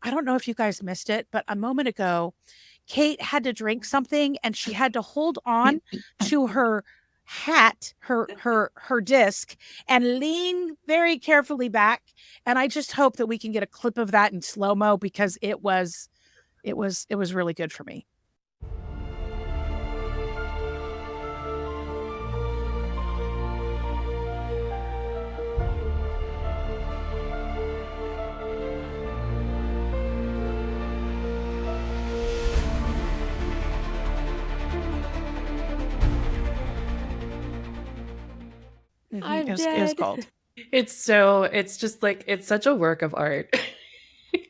I don't know if you guys missed it, but a moment ago, Kate had to drink something and she had to hold on to her hat, her disc, and lean very carefully back. And I just hope that we can get a clip of that in slow-mo because it was really good for me. I'm It's dead. called. It's just like, it's such a work of art.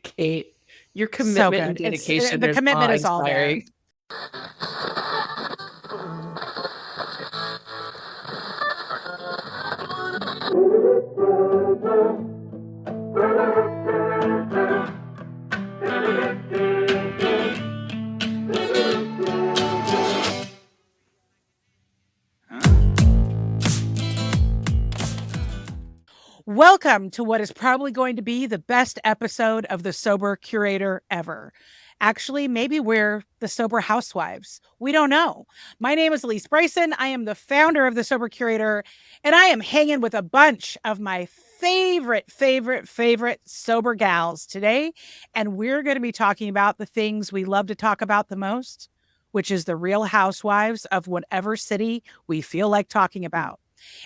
Kate, your So commitment and good. It's dedication the commitment is all there. awe-inspiring. Welcome to what is probably going to be the best episode of the Sober Curator ever. Actually, maybe we're the Sober Housewives. We don't know. My name is Elise Bryson. I am the founder of the Sober Curator, and I am hanging with a bunch of my favorite sober gals today. And we're going to be talking about the things we love to talk about the most, which is the Real Housewives of whatever city we feel like talking about.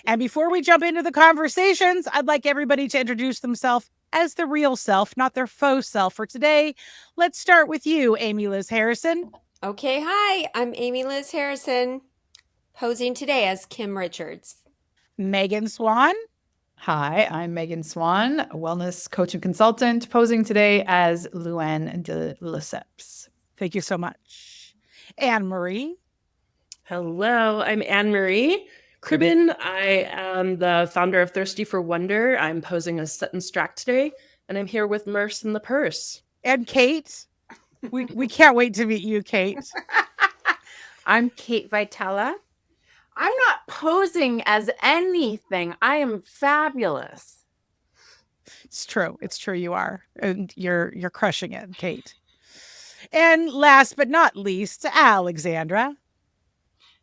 And before we jump into the conversations, I'd like everybody to introduce themselves as the real self, not their faux self. For today, let's start with you, Amy Liz Harrison. Okay, hi, I'm Amy Liz Harrison, posing today as Kim Richards. Megan Swan. Hi, I'm Megan Swan, a wellness coach and consultant, posing today as Luann de Lesseps. Thank you so much. Anne Marie. Hello, I'm Anne-Marie Cribben. I am the founder of Thirsty for Wonder. I'm posing as Sutton Strack today, and I'm here with Merce and the Purse. And Kate. We can't wait to meet you, Kate. I'm Kate Vitella. I'm not posing as anything. I am fabulous. It's true. It's true you are. And you're crushing it, Kate. And last but not least, Alexandra.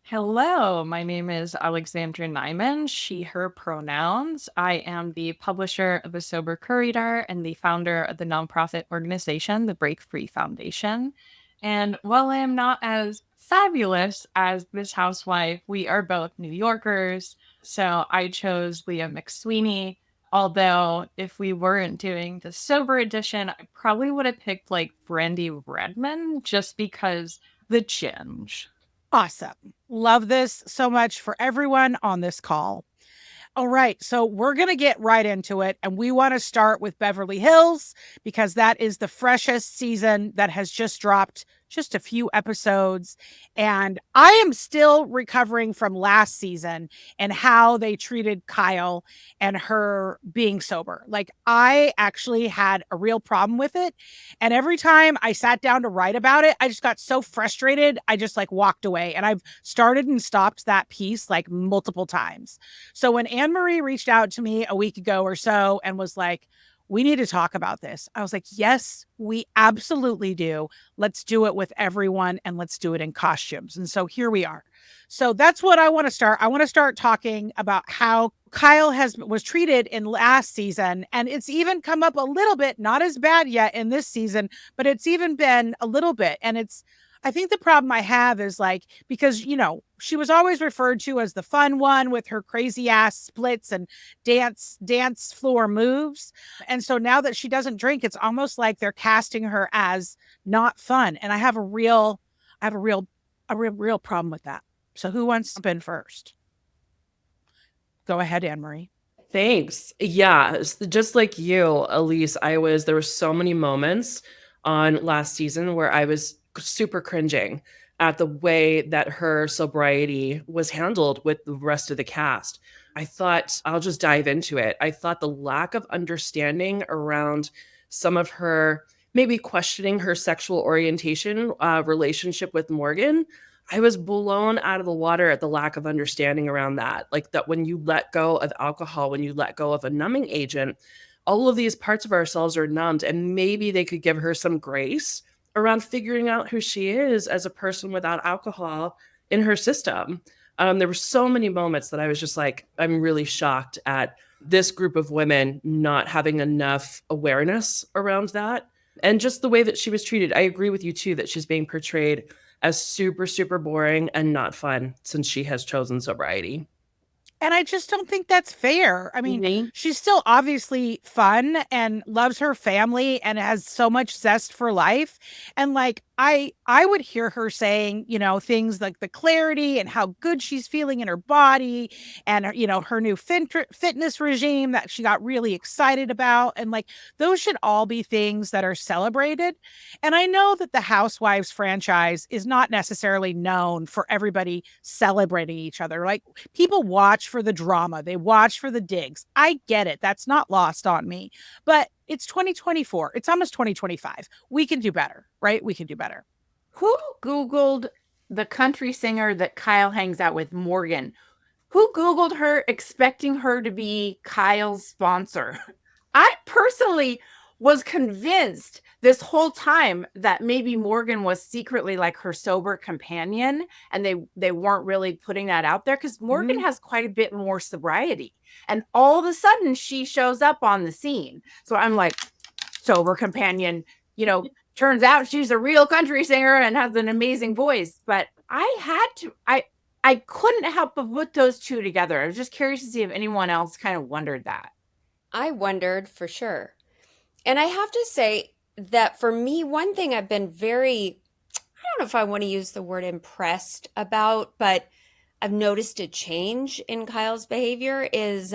Hello, my name is Alexandra Nyman, she, her pronouns. I am the publisher of the Sober Curator and the founder of the nonprofit organization, the Break Free Foundation. And while I am not as fabulous as this housewife, we are both New Yorkers. So I chose Leah McSweeney. Although if we weren't doing the sober edition, I probably would have picked like Brandy Redmond just because the ginge. Awesome. Love this so much for everyone on this call. All right, so we're going to get right into it. And we want to start with Beverly Hills because that is the freshest season that has just dropped just a few episodes. And I am still recovering from last season and how they treated Kyle and her being sober. Like, I actually had a real problem with it. And every time I sat down to write about it, I just got so frustrated. I just like walked away, and I've started and stopped that piece like multiple times. So when Anne-Marie reached out to me a week ago or so and was like, we need to talk about this, I was like, yes, we absolutely do. Let's do it with everyone and let's do it in costumes. And so here we are. So that's what I want to start. I want to start talking about how Kyle was treated in last season. And it's even come up a little bit, not as bad yet in this season, but it's even been a little bit. And I think the problem I have is like, because, you know, she was always referred to as the fun one with her crazy ass splits and dance floor moves. And so now that she doesn't drink, it's almost like they're casting her as not fun. And I have a real problem with that. So who wants to jump in first? Go ahead, Anne-Marie. Thanks. Yeah, just like you, Elise, there were so many moments on last season where I was super cringing at the way that her sobriety was handled with the rest of the cast. I thought, I'll just dive into it. I thought the lack of understanding around some of her, maybe questioning her sexual orientation, relationship with Morgan, I was blown out of the water at the lack of understanding around that. Like that when you let go of alcohol, when you let go of a numbing agent, all of these parts of ourselves are numbed, and maybe they could give her some grace around figuring out who she is as a person without alcohol in her system. There were so many moments that I was just like, I'm really shocked at this group of women not having enough awareness around that. And just the way that she was treated. I agree with you too, that she's being portrayed as super, super boring and not fun since she has chosen sobriety. And I just don't think that's fair. I mean, Mhm. she's still obviously fun and loves her family and has so much zest for life. And like I would hear her saying, things like the clarity and how good she's feeling in her body and her new fitness regime that she got really excited about, and like those should all be things that are celebrated. And I know that the Housewives franchise is not necessarily known for everybody celebrating each other. Like people watch for the drama, they watch for the digs. I get it. That's not lost on me. But it's 2024. It's almost 2025. We can do better, right? We can do better. Who Googled the country singer that Kyle hangs out with, Morgan? Who Googled her expecting her to be Kyle's sponsor? I personally was convinced this whole time that maybe Morgan was secretly like her sober companion, and they weren't really putting that out there because Morgan has quite a bit more sobriety. And all of a sudden she shows up on the scene. So I'm like, sober companion, turns out she's a real country singer and has an amazing voice. But I couldn't help but put those two together. I was just curious to see if anyone else kind of wondered that. I wondered for sure. And I have to say that for me, one thing I've been I don't know if I want to use the word impressed about, but I've noticed a change in Kyle's behavior is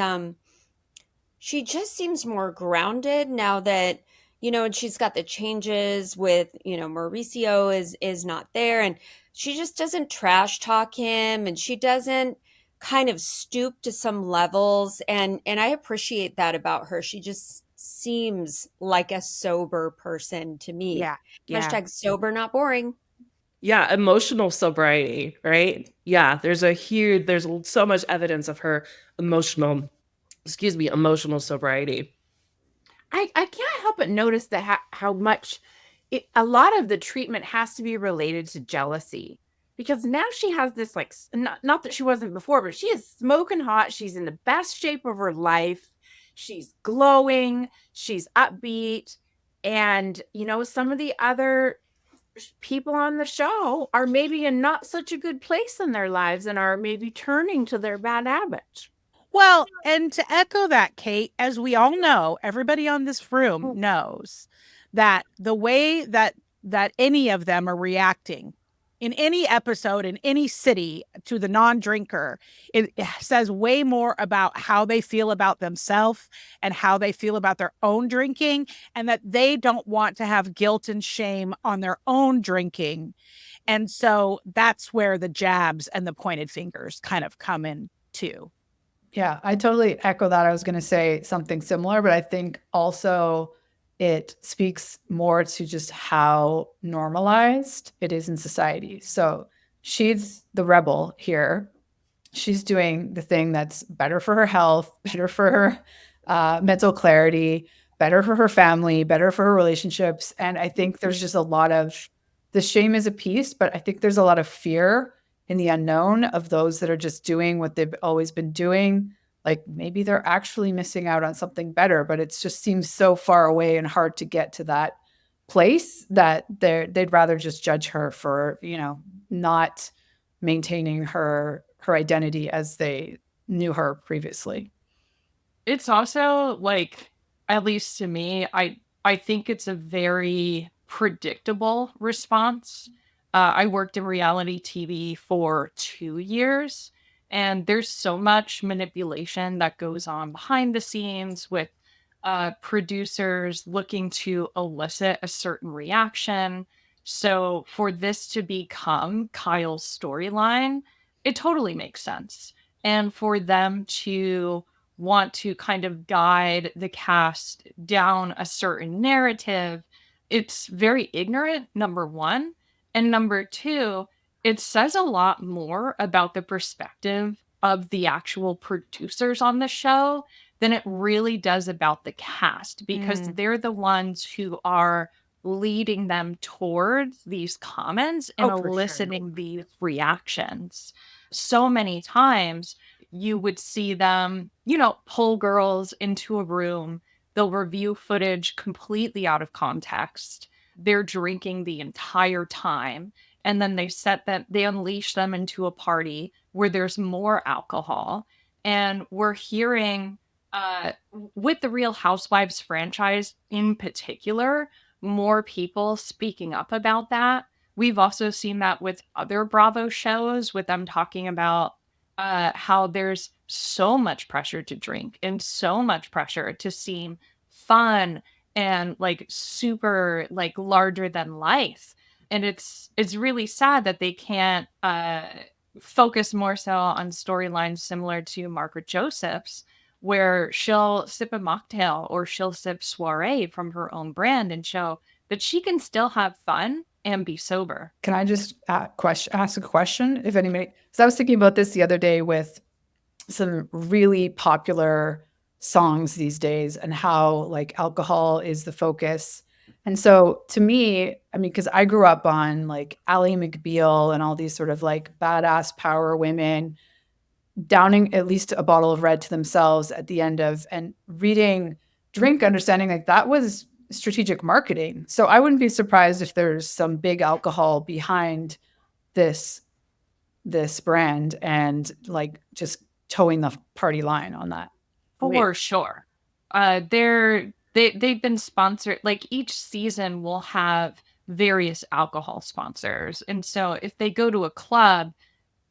she just seems more grounded now that, and she's got the changes with, Mauricio is not there, and she just doesn't trash talk him, and she doesn't kind of stoop to some levels, and I appreciate that about her. She just seems like a sober person to me. Yeah. Hashtag sober, not boring. Yeah, emotional sobriety, right? Yeah, there's so much evidence of her emotional sobriety. I can't help but notice that how much a lot of the treatment has to be related to jealousy, because now she has this like not that she wasn't before, but she is smoking hot. She's in the best shape of her life. She's glowing. She's upbeat, and some of the other people on the show are maybe in not such a good place in their lives and are maybe turning to their bad habits. Well, and to echo that, Kate, as we all know, everybody on this room knows that the way that any of them are reacting in any episode in any city to the non-drinker, it says way more about how they feel about themselves and how they feel about their own drinking, and that they don't want to have guilt and shame on their own drinking. And so that's where the jabs and the pointed fingers kind of come in too. Yeah, I totally echo that. I was going to say something similar, but I think also it speaks more to just how normalized it is in society. So she's the rebel here. She's doing the thing that's better for her health, better for her mental clarity, better for her family, better for her relationships. And I think there's just a lot of, the shame is a piece, but I think there's a lot of fear in the unknown of those that are just doing what they've always been doing. Like maybe they're actually missing out on something better, but it just seems so far away and hard to get to that place that they'd rather just judge her for, not maintaining her identity as they knew her previously. It's also like, at least to me, I think it's a very predictable response. I worked in reality TV for 2 years, and there's so much manipulation that goes on behind the scenes with producers looking to elicit a certain reaction. So for this to become Kyle's storyline, it totally makes sense. And for them to want to kind of guide the cast down a certain narrative, it's very ignorant, number one. And number two, it says a lot more about the perspective of the actual producers on the show than it really does about the cast, because they're the ones who are leading them towards these comments and Oh, for sure. eliciting these reactions. So many times you would see them, pull girls into a room. They'll review footage completely out of context. They're drinking the entire time. And then they unleash them into a party where there's more alcohol. And we're hearing, with the Real Housewives franchise in particular, more people speaking up about that. We've also seen that with other Bravo shows, with them talking about how there's so much pressure to drink and so much pressure to seem fun and like super like larger than life. And it's really sad that they can't focus more so on storylines similar to Margaret Joseph's, where she'll sip a mocktail or she'll sip soiree from her own brand and show that she can still have fun and be sober. Can I just ask a question? If anybody, because I was thinking about this the other day with some really popular songs these days and how like alcohol is the focus. And so to me, I mean, because I grew up on like Ally McBeal and all these sort of like badass power women downing at least a bottle of red to themselves at the end of, and reading Drink, understanding like that was strategic marketing. So I wouldn't be surprised if there's some big alcohol behind this brand and like just towing the party line on that. For sure. They've been sponsored, like each season will have various alcohol sponsors. And so if they go to a club,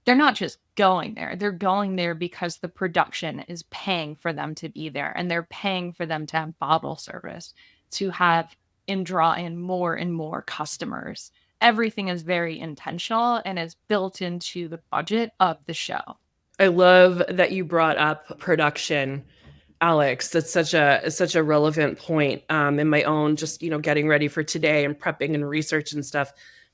they're not just going there. They're going there because the production is paying for them to be there, and they're paying for them to have bottle service, to have and draw in more and more customers. Everything is very intentional and is built into the budget of the show. I love that you brought up production, Alex. That's such a relevant point. In my own just, getting ready for today and prepping and research and stuff,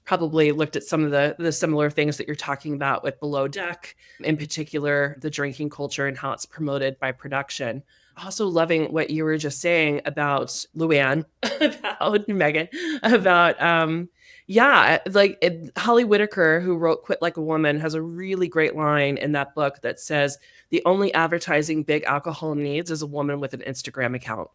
probably looked at some of the similar things that you're talking about with Below Deck, in particular, the drinking culture and how it's promoted by production. Also loving what you were just saying about Luann, about Megan, about, Holly Whitaker, who wrote Quit Like a Woman, has a really great line in that book that says, the only advertising big alcohol needs is a woman with an Instagram account.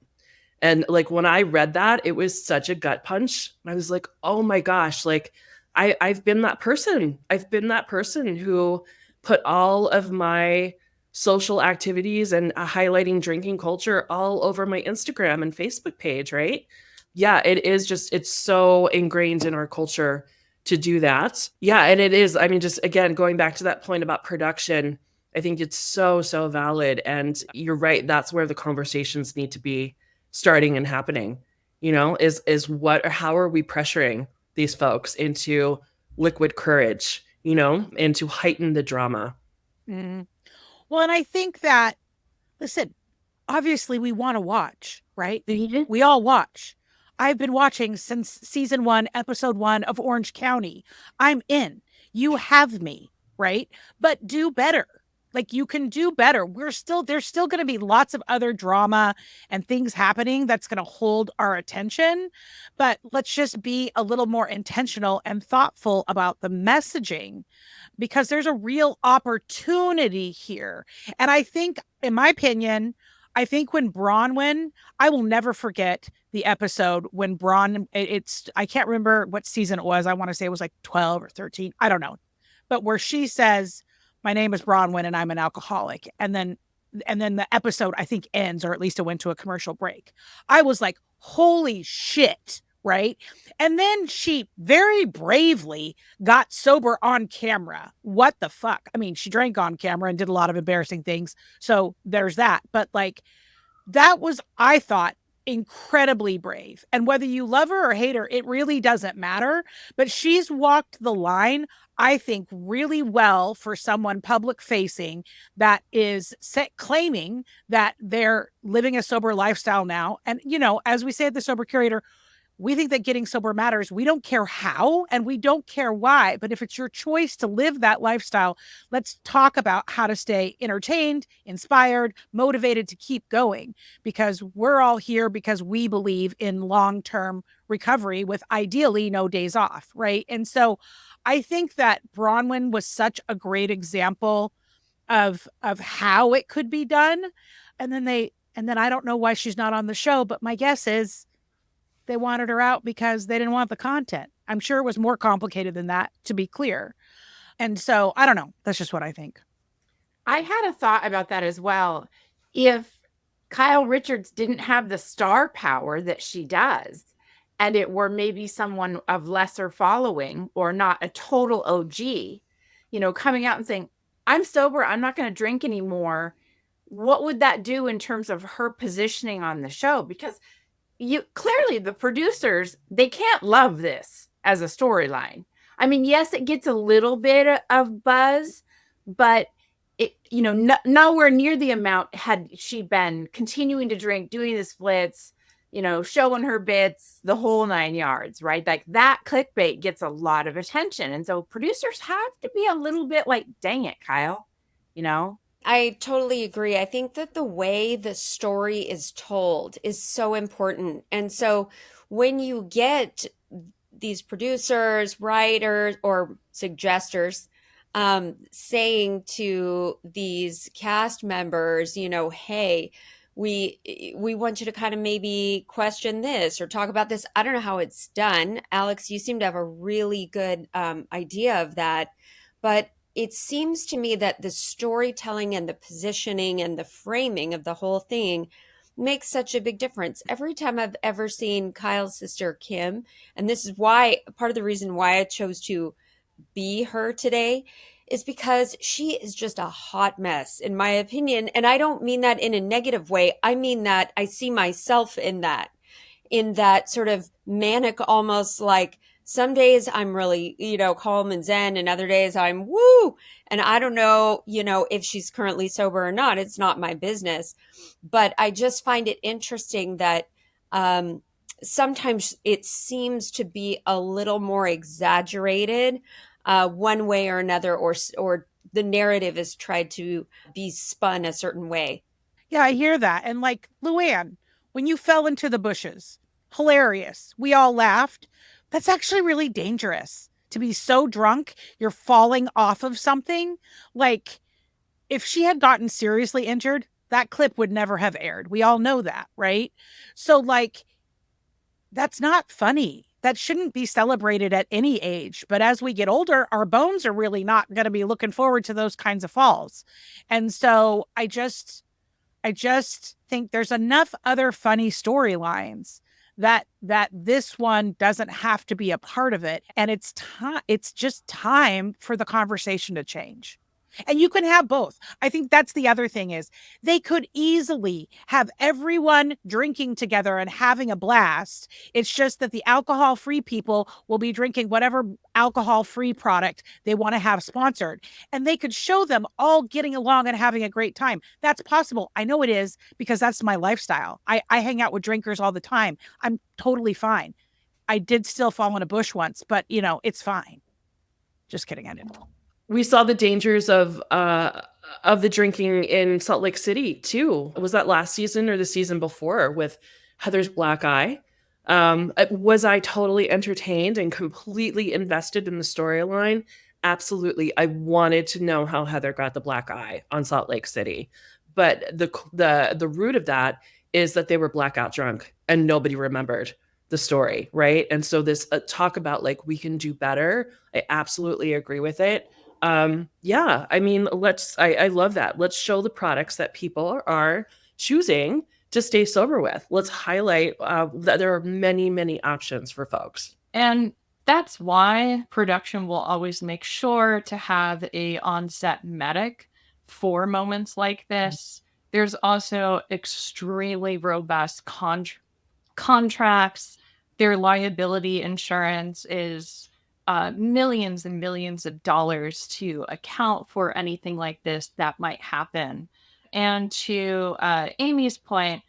And like when I read that, it was such a gut punch. I was like, oh my gosh, like I've been that person. I've been that person who put all of my social activities and highlighting drinking culture all over my Instagram and Facebook page, right? Yeah, it is just, it's so ingrained in our culture to do that. Yeah, and it is, I mean, just again, going back to that point about production, I think it's so, so valid. And you're right, that's where the conversations need to be starting and happening, is what or how are we pressuring these folks into liquid courage, and to heighten the drama. Mm. Well, and I think that, listen, obviously we want to watch, right? We all watch. I've been watching since season 1, episode 1 of Orange County. I'm in. You have me, right? But do better. Like, you can do better. There's still going to be lots of other drama and things happening that's going to hold our attention. But let's just be a little more intentional and thoughtful about the messaging, because there's a real opportunity here. And I think, in my opinion, when Bronwyn, I will never forget the episode when I can't remember what season it was. I want to say it was like 12 or 13. I don't know. But where she says, my name is Bronwyn and I'm an alcoholic. And then the episode, I think, ends, or at least it went to a commercial break. I was like, holy shit, right? And then she very bravely got sober on camera. What the fuck? I mean, she drank on camera and did a lot of embarrassing things. So there's that. But like, that was, I thought, incredibly brave. And whether you love her or hate her, it really doesn't matter. But she's walked the line, I think, really well for someone public facing that is claiming that they're living a sober lifestyle now. And, as we say at the Sober Curator, we think that getting sober matters. We don't care how and we don't care why. But if it's your choice to live that lifestyle, let's talk about how to stay entertained, inspired, motivated to keep going, because we're all here because we believe in long-term recovery with ideally no days off, right? And so I think that Bronwyn was such a great example of how it could be done. And then I don't know why she's not on the show, but my guess is they wanted her out because they didn't want the content. I'm sure it was more complicated than that, to be clear. And so I don't know. That's just what I think. I had a thought about that as well. If Kyle Richards didn't have the star power that she does, and it were maybe someone of lesser following or not a total OG, coming out and saying, I'm sober, I'm not going to drink anymore, what would that do in terms of her positioning on the show? Because clearly the producers, they can't love this as a storyline. I mean, yes, it gets a little bit of buzz, but it, nowhere near the amount had she been continuing to drink, doing the splits, showing her bits, the whole 9 yards, right? Like that clickbait gets a lot of attention. And so producers have to be a little bit like, dang it, Kyle, I totally agree. I think that the way the story is told is so important. And so when you get these producers, writers, or suggesters saying to these cast members, hey, we want you to kind of maybe question this or talk about this. I don't know how it's done. Alex, you seem to have a really good idea of that. But it seems to me that the storytelling and the positioning and the framing of the whole thing makes such a big difference. Every time I've ever seen Kyle's sister, Kim, and this is why part of the reason why I chose to be her today is because she is just a hot mess, in my opinion. And I don't mean that in a negative way. I mean that I see myself in that sort of manic, almost like some days I'm really, calm and zen, and other days I'm woo. And I don't know, if she's currently sober or not. It's not my business. But I just find it interesting that sometimes it seems to be a little more exaggerated one way or another, or the narrative is tried to be spun a certain way. Yeah, I hear that. And like Luann, when you fell into the bushes, hilarious. We all laughed. That's actually really dangerous to be so drunk you're falling off of something. Like if she had gotten seriously injured, that clip would never have aired. We all know that, right? So like, that's not funny. That shouldn't be celebrated at any age. But as we get older, our bones are really not going to be looking forward to those kinds of falls. And so I just think there's enough other funny storylines that this one doesn't have to be a part of it. And it's just time for the conversation to change. And you can have both. I think that's the other thing is they could easily have everyone drinking together and having a blast. It's just that the alcohol-free people will be drinking whatever alcohol-free product they want to have sponsored. And they could show them all getting along and having a great time. That's possible. I know it is because that's my lifestyle. I hang out with drinkers all the time. I'm totally fine. I did still fall in a bush once, but it's fine. Just kidding. I didn't. We saw the dangers of the drinking in Salt Lake City too. Was that last season or the season before with Heather's black eye? Was I totally entertained and completely invested in the storyline? Absolutely. I wanted to know how Heather got the black eye on Salt Lake City. But the root of that is that they were blackout drunk and nobody remembered the story, right? And so this talk about like we can do better, I absolutely agree with it. Yeah, I mean, I love that. Let's show the products that people are choosing to stay sober with. Let's highlight that there are many, many options for folks. And that's why production will always make sure to have a on-set medic for moments like this. There's also extremely robust contracts. Their liability insurance is millions and millions of dollars to account for anything like this that might happen. And to Amy's point,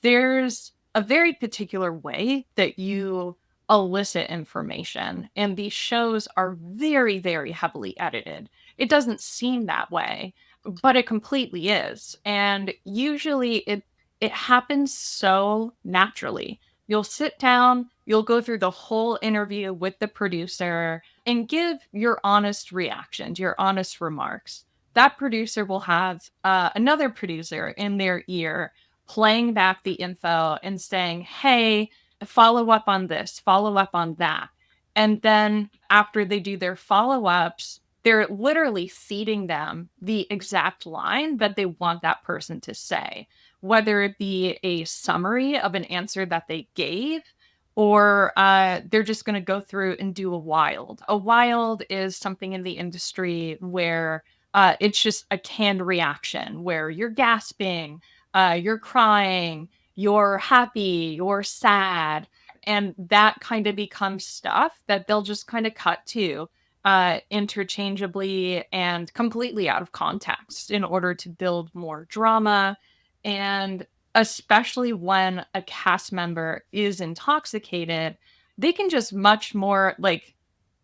there's a very particular way that you elicit information. And these shows are very, very heavily edited. It doesn't seem that way, but it completely is. And usually it happens so naturally. You'll sit down, you'll go through the whole interview with the producer and give your honest reactions, your honest remarks. That producer will have another producer in their ear playing back the info and saying, hey, follow up on this, follow up on that. And then after they do their follow ups, they're literally feeding them the exact line that they want that person to say, whether it be a summary of an answer that they gave, or they're just going to go through and do a wild. A wild is something in the industry where it's just a canned reaction where you're gasping, you're crying, you're happy, you're sad. And that kind of becomes stuff that they'll just kind of cut to interchangeably and completely out of context in order to build more drama. And especially when a cast member is intoxicated, they can just much more like,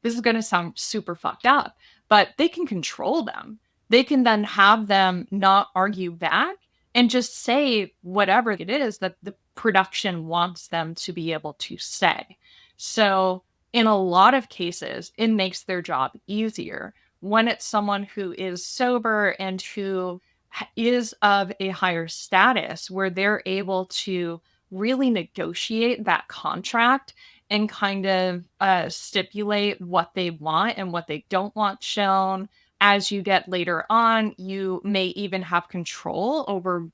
this is going to sound super fucked up, but they can control them. They can then have them not argue back and just say whatever it is that the production wants them to be able to say. So in a lot of cases, it makes their job easier when it's someone who is sober and who is of a higher status where they're able to really negotiate that contract and kind of stipulate what they want and what they don't want shown. As you get later on, you may even have control over,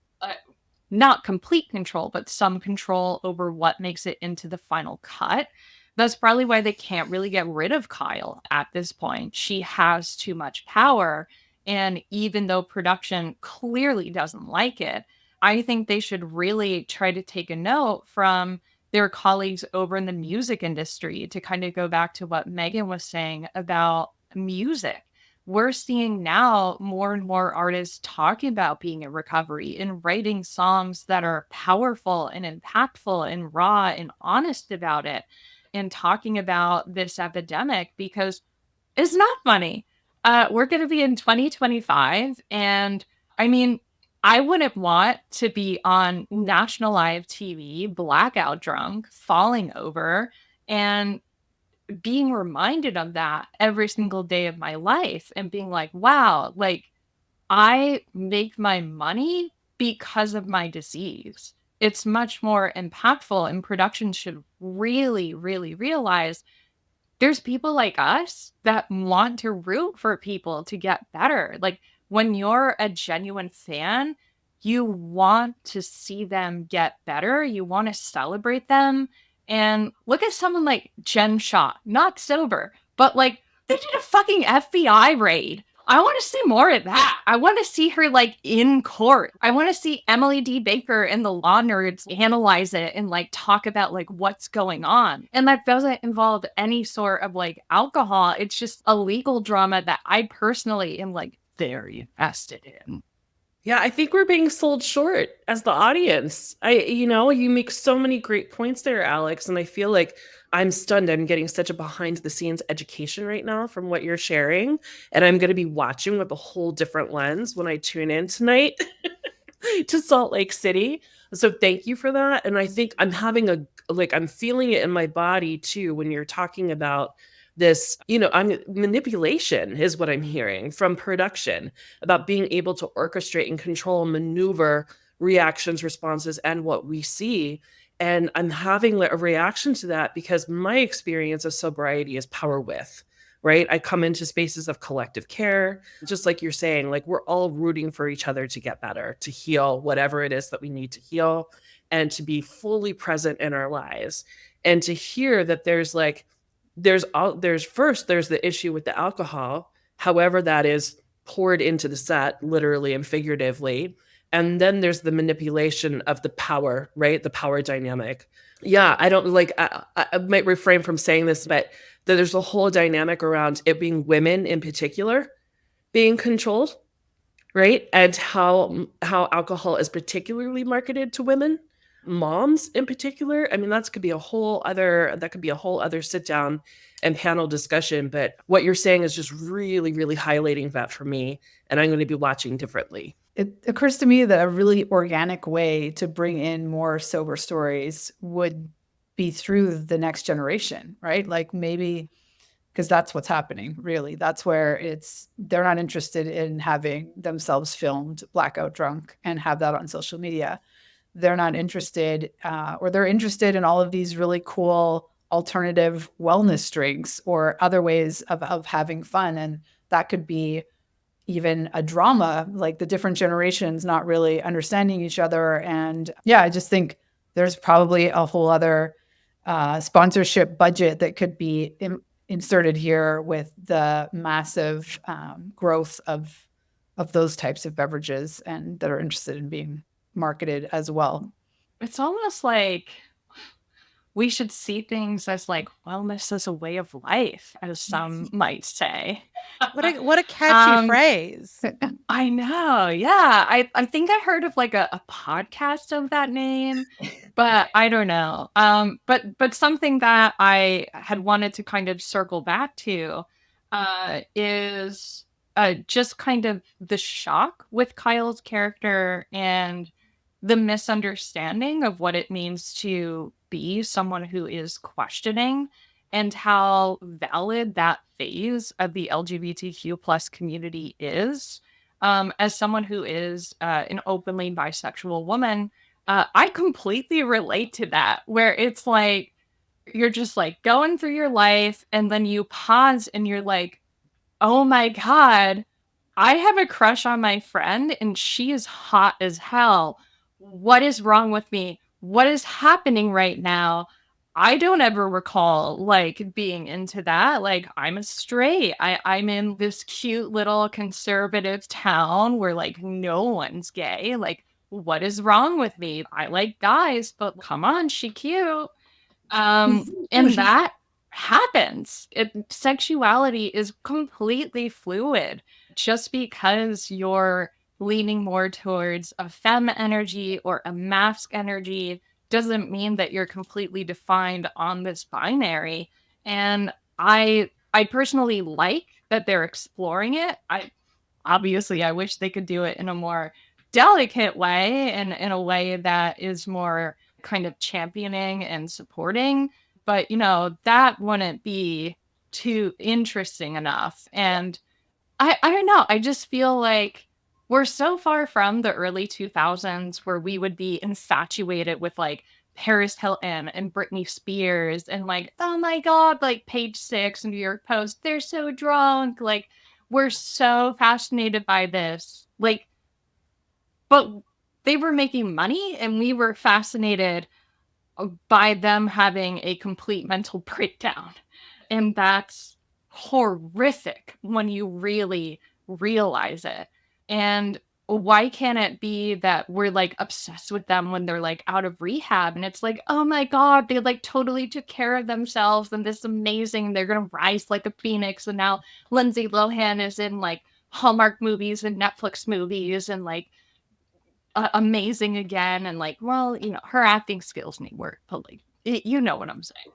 not complete control, but some control over what makes it into the final cut. That's probably why they can't really get rid of Kyle at this point. She has too much power. And even though production clearly doesn't like it, I think they should really try to take a note from their colleagues over in the music industry to kind of go back to what Megan was saying about music. We're seeing now more and more artists talking about being in recovery and writing songs that are powerful and impactful and raw and honest about it and talking about this epidemic because it's not funny. We're going to be in 2025. And I mean, I wouldn't want to be on national live TV, blackout drunk, falling over, and being reminded of that every single day of my life and being like, wow, like I make my money because of my disease. It's much more impactful, and production should really, really realize there's people like us that want to root for people to get better. Like when you're a genuine fan, you want to see them get better. You want to celebrate them. And look at someone like Jen Shaw, not sober, but like they did a fucking FBI raid. I want to see more of that. I want to see her like in court. I want to see Emily D. Baker and the law nerds analyze it and like talk about like what's going on. And that doesn't involve any sort of like alcohol. It's just a legal drama that I personally am like very invested in. Yeah, I think we're being sold short as the audience. You make so many great points there, Alex, and I feel like I'm stunned. I'm getting such a behind the scenes education right now from what you're sharing, and I'm going to be watching with a whole different lens when I tune in tonight to Salt Lake City. So thank you for that. And I think I'm having I'm feeling it in my body too when you're talking about this, manipulation is what I'm hearing from production about being able to orchestrate and control and maneuver reactions, responses, and what we see. And I'm having a reaction to that because my experience of sobriety is power with, right? I come into spaces of collective care, just like you're saying, like we're all rooting for each other to get better, to heal whatever it is that we need to heal, and to be fully present in our lives. And to hear that there's the issue with the alcohol, however that is poured into the set, literally and figuratively. And then there's the manipulation of the power, right? The power dynamic. Yeah, I don't I might refrain from saying this, but there's a whole dynamic around it being women in particular being controlled, right? And how alcohol is particularly marketed to women. moms in particular. I mean, that could be a whole other sit down and panel discussion. But what you're saying is just really, really highlighting that for me. And I'm going to be watching differently. It occurs to me that a really organic way to bring in more sober stories would be through the next generation, right? Like maybe because that's what's happening, really. That's where they're not interested in having themselves filmed blackout drunk and have that on social media. They're not interested, or they're interested in all of these really cool alternative wellness drinks or other ways of having fun. And that could be even a drama, like the different generations not really understanding each other. And yeah, I just think there's probably a whole other sponsorship budget that could be inserted here with the massive growth of those types of beverages and that are interested in being marketed as well. It's almost like we should see things as like wellness as a way of life, as some might say. What a catchy phrase. I know. Yeah. I think I heard of like a podcast of that name, but I don't know. But something that I had wanted to kind of circle back to is just kind of the shock with Kyle's character and the misunderstanding of what it means to be someone who is questioning and how valid that phase of the LGBTQ plus community is. As someone who is an openly bisexual woman, I completely relate to that, where it's like you're just like going through your life and then you pause and you're like, oh my God, I have a crush on my friend and she is hot as hell. What is wrong with me? What is happening right now? I don't ever recall like being into that. Like I'm a straight. I'm in this cute little conservative town where like no one's gay. Like what is wrong with me? I like guys, but come on, she cute. And that happens. Sexuality is completely fluid. Just because you're leaning more towards a femme energy or a masc energy doesn't mean that you're completely defined on this binary. And I personally like that they're exploring it. I wish they could do it in a more delicate way and in a way that is more kind of championing and supporting. But, that wouldn't be too interesting enough. And I don't know. I just feel like we're so far from the early 2000s where we would be infatuated with like Paris Hilton and Britney Spears and like, oh my God, like Page Six and New York Post, they're so drunk. Like, we're so fascinated by this. Like, but they were making money and we were fascinated by them having a complete mental breakdown. And that's horrific when you really realize it. And why can't it be that we're like obsessed with them when they're like out of rehab and it's like, oh my God, they like totally took care of themselves and this is amazing. They're going to rise like a phoenix. And now Lindsay Lohan is in like Hallmark movies and Netflix movies and like amazing again. And like, well, her acting skills need work, but like, you know what I'm saying.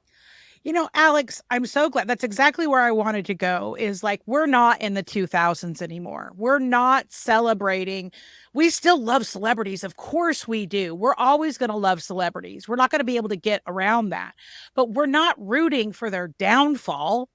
Alex, I'm so glad. That's exactly where I wanted to go, is like, we're not in the 2000s anymore. We're not celebrating. We still love celebrities. Of course we do. We're always going to love celebrities. We're not going to be able to get around that, but we're not rooting for their downfall.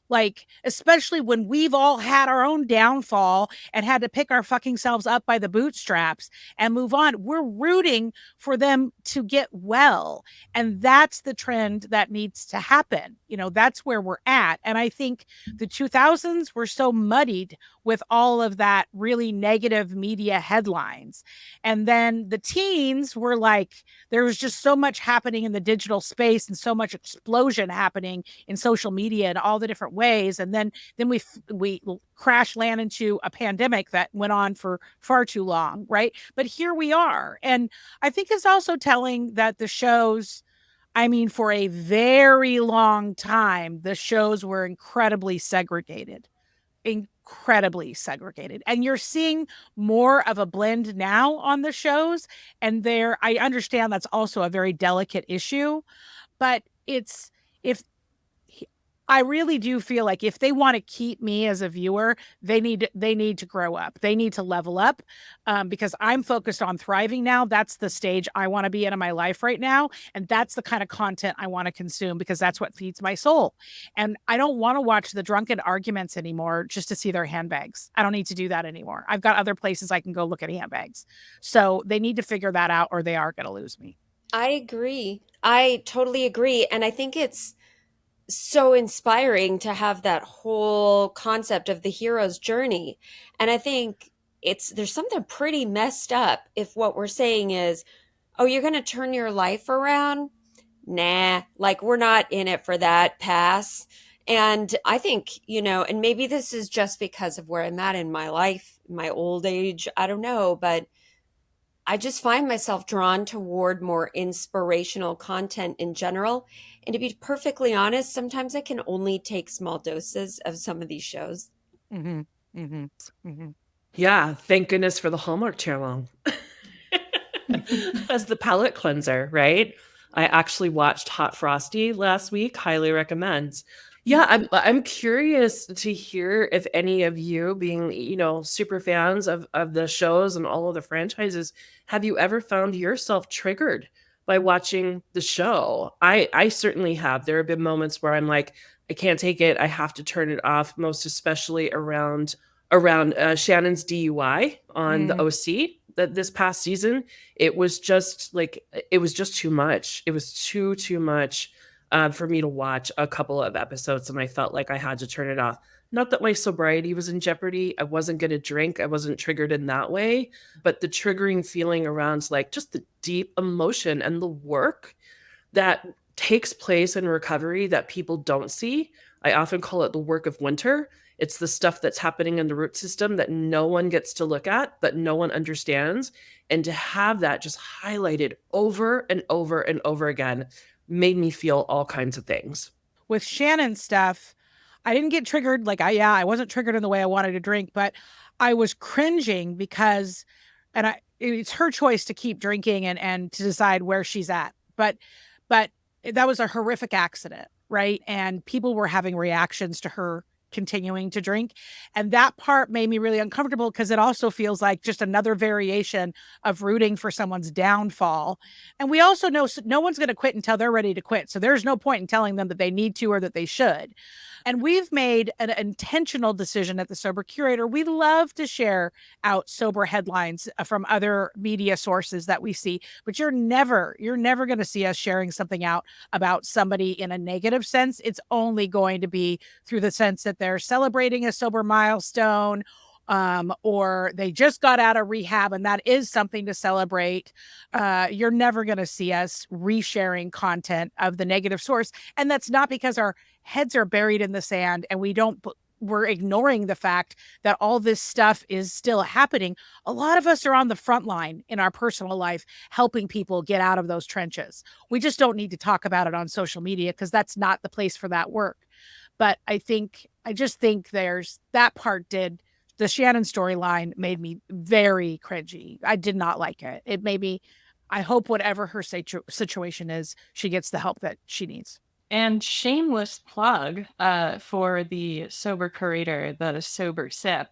Like, especially when we've all had our own downfall and had to pick our fucking selves up by the bootstraps and move on. We're rooting for them to get well. And that's the trend that needs to happen. That's where we're at. And I think the 2000s were so muddied with all of that really negative media headlines. And then the teens were like, there was just so much happening in the digital space and so much explosion happening in social media and all the different ways. And then we crash land into a pandemic that went on for far too long, right? But here we are. And I think it's also telling that the shows, for a very long time, the shows were incredibly segregated. incredibly segregated. And you're seeing more of a blend now on the shows. And I understand that's also a very delicate issue, but if I really do feel like if they want to keep me as a viewer, they need to grow up. They need to level up, because I'm focused on thriving now. That's the stage I want to be in my life right now. And that's the kind of content I want to consume because that's what feeds my soul. And I don't want to watch the drunken arguments anymore just to see their handbags. I don't need to do that anymore. I've got other places I can go look at handbags. So they need to figure that out or they are going to lose me. I agree. I totally agree. And I think it's so inspiring to have that whole concept of the hero's journey. And I think there's something pretty messed up if what we're saying is, oh, you're going to turn your life around? Nah, like we're not in it for that, pass. And I think, and maybe this is just because of where I'm at in my life, my old age, I don't know, but I just find myself drawn toward more inspirational content in general. And to be perfectly honest, sometimes I can only take small doses of some of these shows. Mm-hmm. Mm-hmm. Mm-hmm. Yeah, thank goodness for the Hallmark Channel as the palate cleanser, right? I actually watched Hot Frosty last week. Highly recommend. Yeah, I'm curious to hear if any of you, being super fans of the shows and all of the franchises, have you ever found yourself triggered by watching the show? I certainly have. There have been moments where I'm like, I can't take it. I have to turn it off. Most especially around Shannon's DUI on the OC this past season. It was just too much. It was too much. For me to watch a couple of episodes, and I felt like I had to turn it off. Not that my sobriety was in jeopardy. I wasn't going to drink. I wasn't triggered in that way. But the triggering feeling around just the deep emotion and the work that takes place in recovery that people don't see. I often call it the work of winter. It's the stuff that's happening in the root system that no one gets to look at, that no one understands. And to have that just highlighted over and over and over again made me feel all kinds of things. With Shannon's stuff, I didn't get triggered. I wasn't triggered in the way I wanted to drink, but I was cringing because, it's her choice to keep drinking and to decide where she's at. But that was a horrific accident, right? And people were having reactions to her continuing to drink. And that part made me really uncomfortable because it also feels like just another variation of rooting for someone's downfall. And we also know no one's going to quit until they're ready to quit. So there's no point in telling them that they need to or that they should. And we've made an intentional decision at the Sober Curator. We love to share out sober headlines from other media sources that we see, but you're never going to see us sharing something out about somebody in a negative sense. It's only going to be through the sense that they're celebrating a sober milestone, or they just got out of rehab, and that is something to celebrate. You're never going to see us resharing content of the negative source. And that's not because our heads are buried in the sand and we're ignoring the fact that all this stuff is still happening. A lot of us are on the front line in our personal life, helping people get out of those trenches. We just don't need to talk about it on social media because that's not the place for that work. But I just think there's that part the Shannon storyline made me very cringy. I did not like it. It made me, I hope whatever her situation is, she gets the help that she needs. And shameless plug for the Sober Curator, the Sober Sip.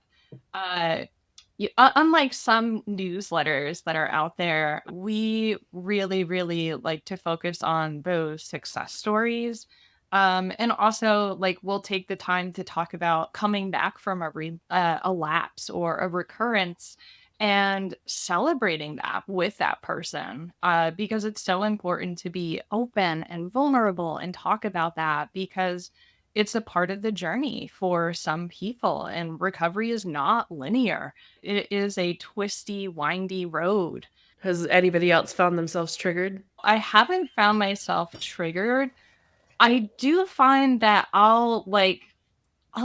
Unlike some newsletters that are out there, we really, really like to focus on those success stories. And also, we'll take the time to talk about coming back from a lapse or a recurrence and celebrating that with that person, because it's so important to be open and vulnerable and talk about that, because it's a part of the journey for some people, and recovery is not linear. It is a twisty, windy road. Has anybody else found themselves triggered? I haven't found myself triggered. I do find that I'll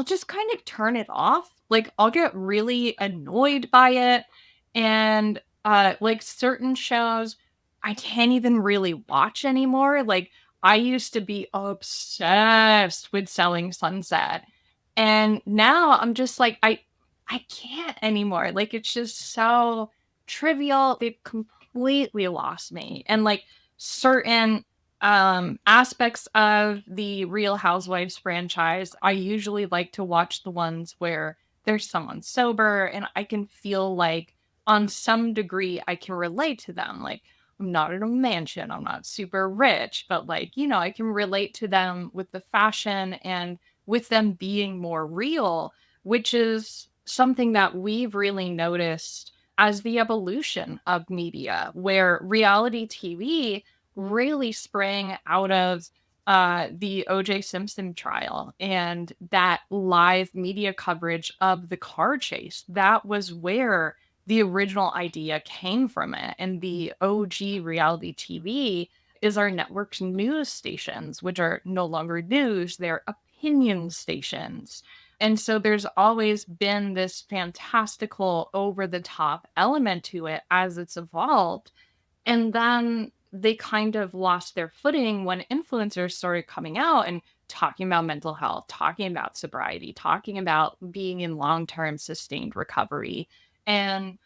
just kind of turn it off. I'll get really annoyed by it. And certain shows I can't even really watch anymore. I used to be obsessed with Selling Sunset. And now I'm just like, I can't anymore. Like, it's just so trivial. They've completely lost me. And like certain aspects of the Real Housewives franchise, I usually like to watch the ones where there's someone sober and I can feel like on some degree I can relate to them. Like, I'm not in a mansion, I'm not super rich, but like, you know, I can relate to them with the fashion and with them being more real, which is something that we've really noticed as the evolution of media, where reality TV really sprang out of the O.J. Simpson trial and that live media coverage of the car chase. That was where the original idea came from it. And the OG reality TV is our network's news stations, which are no longer news, they're opinion stations. And so there's always been this fantastical over the top element to it as it's evolved. And then they kind of lost their footing when influencers started coming out and talking about mental health, talking about sobriety, talking about being in long term sustained recovery. And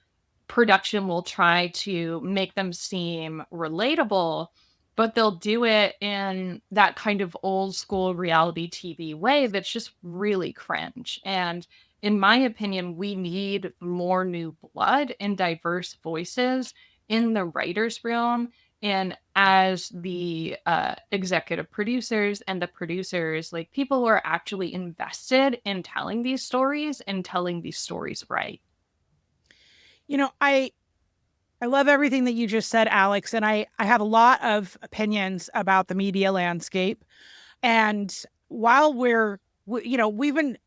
production will try to make them seem relatable, but they'll do it in that kind of old school reality TV way that's just really cringe. And in my opinion, we need more new blood and diverse voices in the writer's room. And as the executive producers and the producers, like people who are actually invested in telling these stories and telling these stories right. You know, I love everything that you just said, Alex, and I have a lot of opinions about the media landscape. And while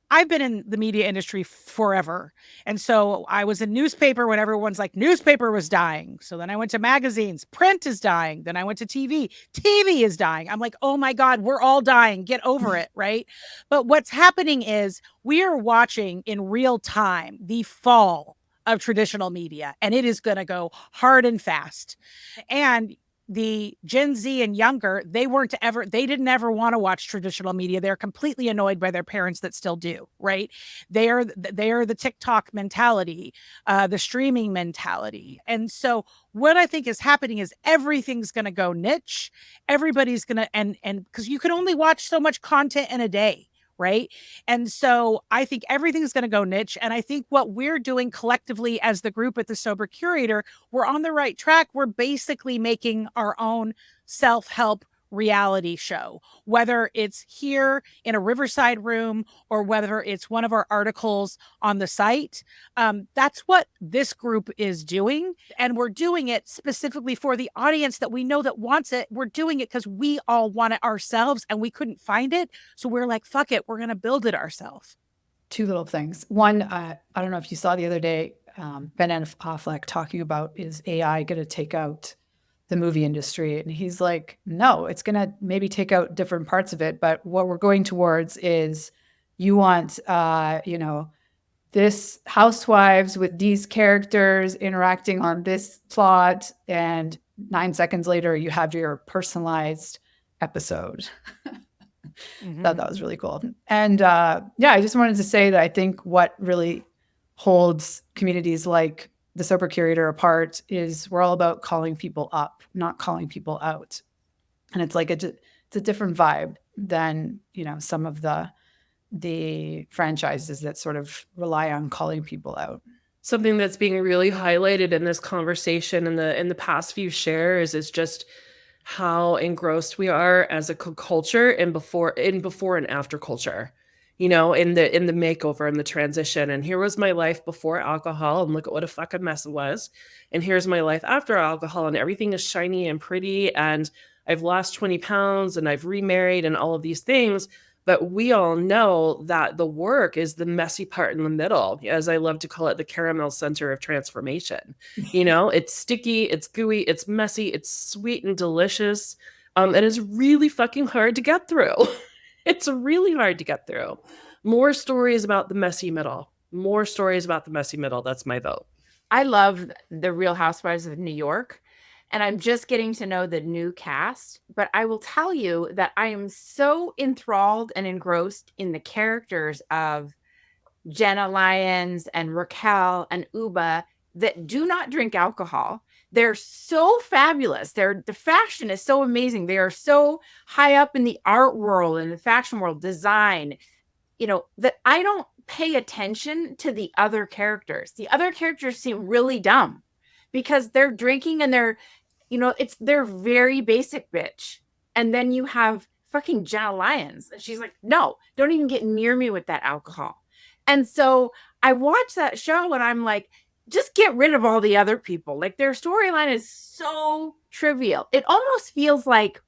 I've been in the media industry forever. And so I was in newspaper when everyone's like, newspaper was dying. So then I went to magazines, print is dying. Then I went to TV is dying. I'm like, oh my God, we're all dying. Get over it, right? But what's happening is we are watching in real time the fall of traditional media, and it is going to go hard and fast. And the Gen Z and younger, they didn't ever want to watch traditional media. They're completely annoyed by their parents that still do, right? They are the TikTok mentality, the streaming mentality. And so what I think is happening is everything's going to go niche. Everybody's going to, and because you can only watch so much content in a day. Right. And so I think everything's going to go niche. And I think what we're doing collectively as the group at the Sober Curator, we're on the right track. We're basically making our own self-help reality show, whether it's here in a Riverside room or whether it's one of our articles on the site. That's what this group is doing. And we're doing it specifically for the audience that we know that wants it. We're doing it because we all want it ourselves and we couldn't find it. So we're like, fuck it, we're going to build it ourselves. Two little things. One, I don't know if you saw the other day, Ben Affleck talking about, is AI going to take out the movie industry? And he's like, no, it's going to maybe take out different parts of it. But what we're going towards is you want, this housewives with these characters interacting on this plot. And 9 seconds later, you have your personalized episode. Thought that was really cool. And I just wanted to say that I think what really holds communities like the Sober Curator apart is we're all about calling people up, not calling people out. And it's like it's a different vibe than, some of the franchises that sort of rely on calling people out. Something that's being really highlighted in this conversation in the past few shares is just how engrossed we are as a culture in before and after culture. In the makeover and the transition. And here was my life before alcohol, and look at what a fucking mess it was. And here's my life after alcohol, and everything is shiny and pretty, and I've lost 20 pounds, and I've remarried, and all of these things. But we all know that the work is the messy part in the middle, as I love to call it, the caramel center of transformation. It's sticky, it's gooey, it's messy, it's sweet and delicious. And it's really fucking hard to get through. It's really hard to get through. More stories about the messy middle. More stories about the messy middle. That's my vote. I love the Real Housewives of New York and I'm just getting to know the new cast. But I will tell you that I am so enthralled and engrossed in the characters of Jenna Lyons and Raquel and Uba that do not drink alcohol. They're so fabulous. The fashion is so amazing. They are so high up in the art world and the fashion world, design, that I don't pay attention to the other characters. The other characters seem really dumb because they're drinking and they're very basic bitch. And then you have fucking Jenna Lyons. And she's like, no, don't even get near me with that alcohol. And so I watch that show and I'm like, just get rid of all the other people. Like, their storyline is so trivial. It almost feels like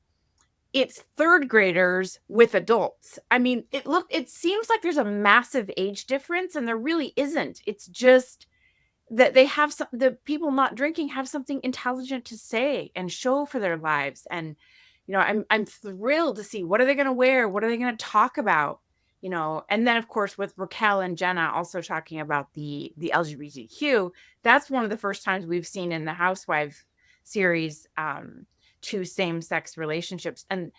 it's third graders with adults. I mean, it seems like there's a massive age difference, and there really isn't. It's just that the people not drinking have something intelligent to say and show for their lives. And, I'm thrilled to see, what are they going to wear? What are they going to talk about? And then of course with Raquel and Jenna also talking about the LGBTQ, that's one of the first times we've seen in the Housewives series, two same-sex relationships. And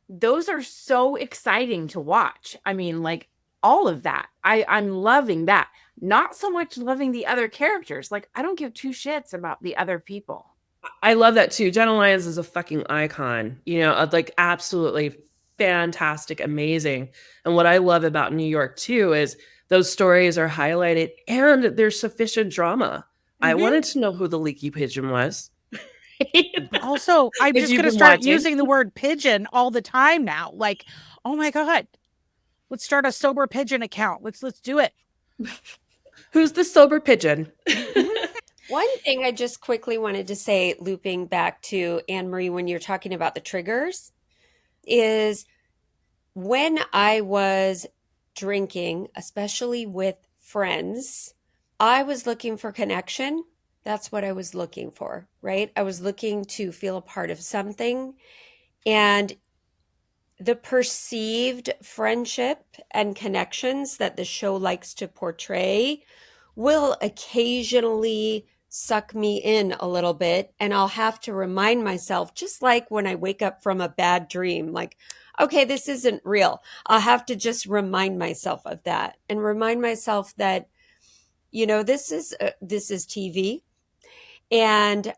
those are so exciting to watch. I mean, like, all of that. I'm loving that. Not so much loving the other characters. Like, I don't give two shits about the other people. I love that too. Jenna Lyons is a fucking icon, like absolutely fantastic, amazing. And what I love about New York too is those stories are highlighted and there's sufficient drama. I wanted to know who the leaky pigeon was. Also, I'm just going to start using the word pigeon all the time now. Like, oh my God, let's start a sober pigeon account. Let's do it. Who's the sober pigeon? One thing I just quickly wanted to say, looping back to Anne-Marie, when you're talking about the triggers, is when I was drinking, especially with friends, I was looking for connection. That's what I was looking for, right? I was looking to feel a part of something. And the perceived friendship and connections that the show likes to portray will occasionally suck me in a little bit. And I'll have to remind myself, just like when I wake up from a bad dream, like, okay, this isn't real. I'll have to just remind myself of that and remind myself that, this is TV. And,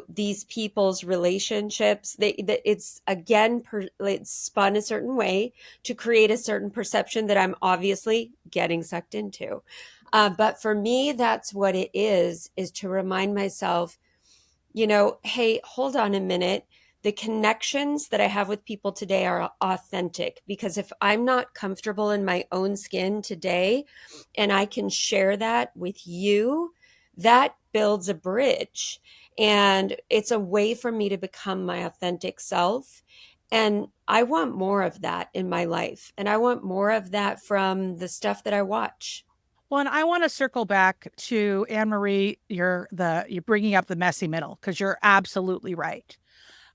these people's relationships, it's again, it's spun a certain way to create a certain perception that I'm obviously getting sucked into. But for me, that's what it is to remind myself, hey, hold on a minute. The connections that I have with people today are authentic, because if I'm not comfortable in my own skin today and I can share that with you, that builds a bridge. And it's a way for me to become my authentic self. And I want more of that in my life. And I want more of that from the stuff that I watch. Well, and I want to circle back to Anne-Marie, you're bringing up the messy middle, because you're absolutely right.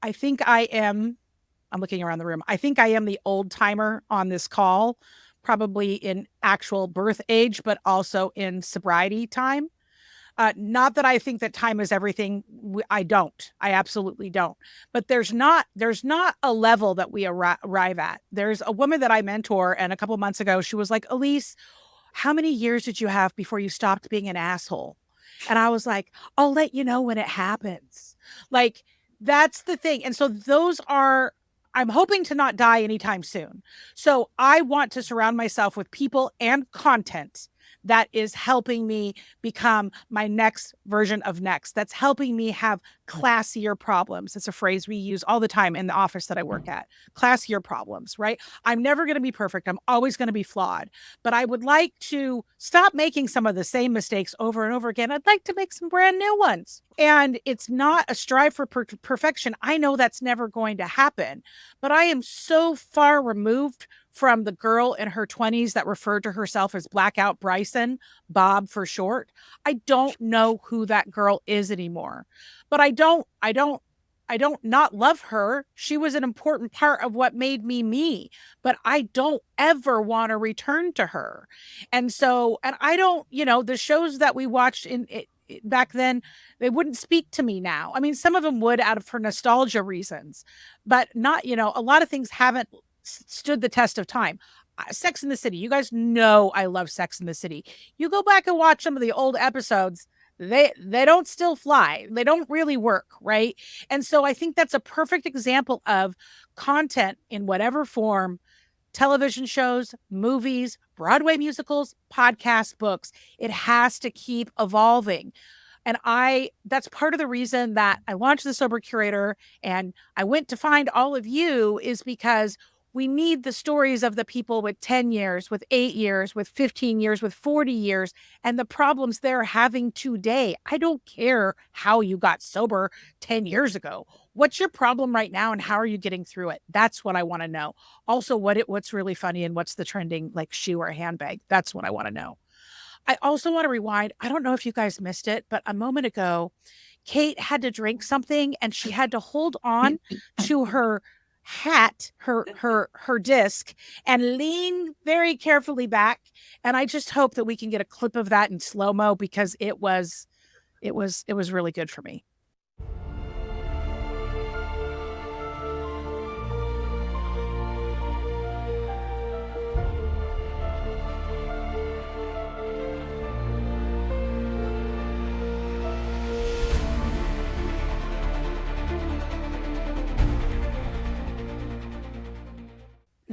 I think I'm looking around the room. I think I am the old timer on this call, probably in actual birth age, but also in sobriety time. Not that I think that time is everything. I don't. I absolutely don't. But there's not a level that we arrive at. There's a woman that I mentor, and a couple months ago, she was like, Elise, how many years did you have before you stopped being an asshole? And I was like, I'll let you know when it happens. Like, that's the thing. And so I'm hoping to not die anytime soon. So I want to surround myself with people and content that is helping me become my next version of next. That's helping me have classier problems. It's a phrase we use all the time in the office that I work at. Classier problems, right? I'm never going to be perfect. I'm always going to be flawed. But I would like to stop making some of the same mistakes over and over again. I'd like to make some brand new ones. And it's not a strive for perfection. I know that's never going to happen. But I am so far removed from the girl in her 20s that referred to herself as Blackout Bryson, Bob for short. I don't know who that girl is anymore. But I don't not love her. She was an important part of what made me me, but I don't ever want to return to her. And I don't, the shows that we watched back then, they wouldn't speak to me now. I mean, some of them would out of for nostalgia reasons, but not, a lot of things haven't stood the test of time. Sex in the City. You guys know I love Sex in the City. You go back and watch some of the old episodes, they don't still fly. They don't really work, right? And so I think that's a perfect example of content in whatever form, television shows, movies, Broadway musicals, podcasts, books. It has to keep evolving. And that's part of the reason that I launched the Sober Curator and I went to find all of you, is because we need the stories of the people with 10 years, with 8 years, with 15 years, with 40 years, and the problems they're having today. I don't care how you got sober 10 years ago. What's your problem right now and how are you getting through it? That's what I want to know. Also, what's really funny and what's the trending like shoe or handbag? That's what I want to know. I also want to rewind. I don't know if you guys missed it, but a moment ago, Kate had to drink something and she had to hold on to her hat, her disc, and lean very carefully back. And I just hope that we can get a clip of that in slow-mo, because it was really good for me.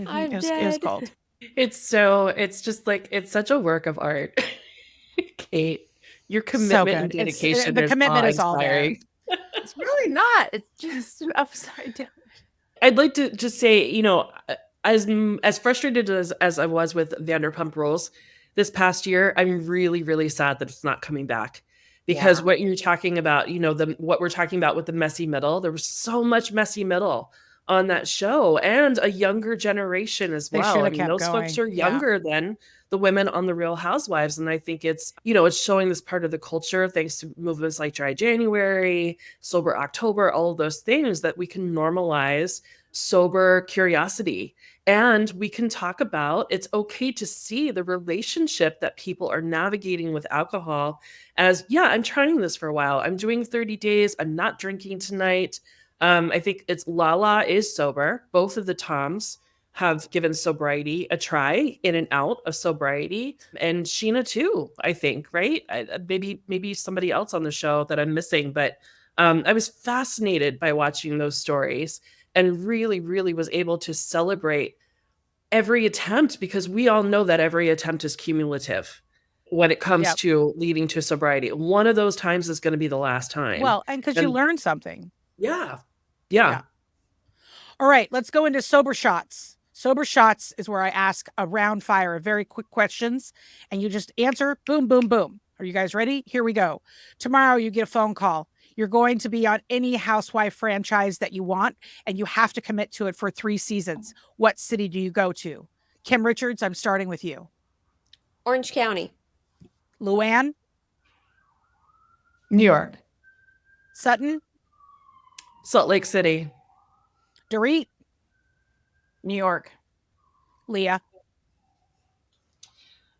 I'm It's dead. called. It's just like, it's such a work of art. Kate, your commitment and good. It's- dedication, the commitment is all there. awe-inspiring. It's really not. It's just upside down. I'd like to just say, as frustrated as I was with Vanderpump Rules this past year, I'm really, really sad that it's not coming back. Because Yeah. what you're talking about, what we're talking about with the messy middle, there was so much messy middle on that show, and a younger generation as They well. should I have mean, kept those folks going. are Yeah. younger than the women on the Real Housewives, and I think it's showing this part of the culture thanks to movements like Dry January, Sober October, all of those things, that we can normalize sober curiosity. And we can talk about, it's okay to see the relationship that people are navigating with alcohol as, yeah, I'm trying this for a while. I'm doing 30 days. I'm not drinking tonight. I think it's Lala is sober. Both of the Toms have given sobriety a try, in and out of sobriety. And Sheena too, I think, right? Maybe somebody else on the show that I'm missing, but I was fascinated by watching those stories and really, really was able to celebrate every attempt, because we all know that every attempt is cumulative when it comes Yep. to leading to sobriety. One of those times is going to be the last time. Well, and because you And- learn something. Yeah. All right, let's go into sober shots. Sober shots is where I ask a round fire of very quick questions, and you just answer, boom, boom, boom. Are you guys ready? Here we go. Tomorrow you get a phone call. You're going to be on any housewife franchise that you want, and you have to commit to it for 3 seasons. What city do you go to? Kim Richards, I'm starting with you. Orange County. Luann, New York. Sutton, Salt Lake City. Dorit, New York. Leah.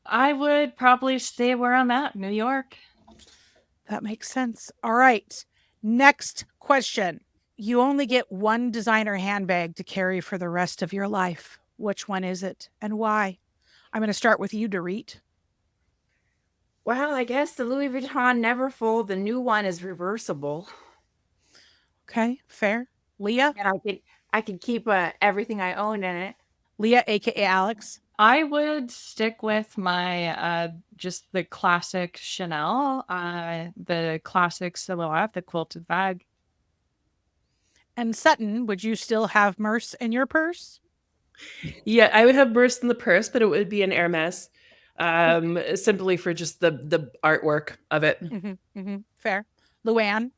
I would probably stay where I'm at, New York. That makes sense. All right. Next question. You only get one designer handbag to carry for the rest of your life. Which one is it and why? I'm going to start with you, Dorit. Well, I guess the Louis Vuitton Neverfull, the new one, is reversible. Okay, fair. Leah? And I can keep everything I own in it. Leah, aka Alex. I would stick with my just the classic Chanel, the classic silhouette, the quilted bag. And Sutton, would you still have Merce in your purse? Yeah, I would have Burst in the purse, but it would be an Hermes, simply for just the artwork of it. Fair. Luann?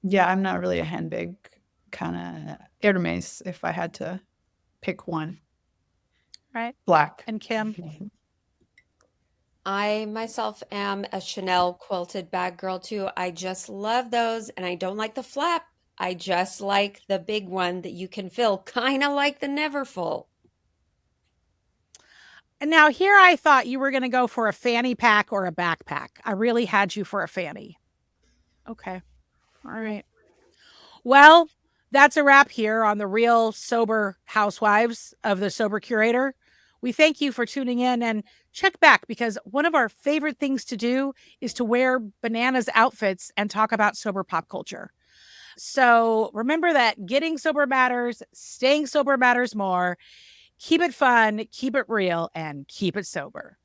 Yeah, I'm not really a handbag kind of Hermes if I had to pick one. Right. Black. And Kim? I myself am a Chanel quilted bag girl too. I just love those, and I don't like the flap. I just like the big one that you can fill, kind of like the Neverfull. And now here I thought you were going to go for a fanny pack or a backpack. I really had you for a fanny. Okay. All right. Well, that's a wrap here on the Real Sober Housewives of the Sober Curator. We thank you for tuning in and check back because one of our favorite things to do is to wear bananas outfits and talk about sober pop culture. So remember that getting sober matters, staying sober matters more. Keep it fun, keep it real, and keep it sober.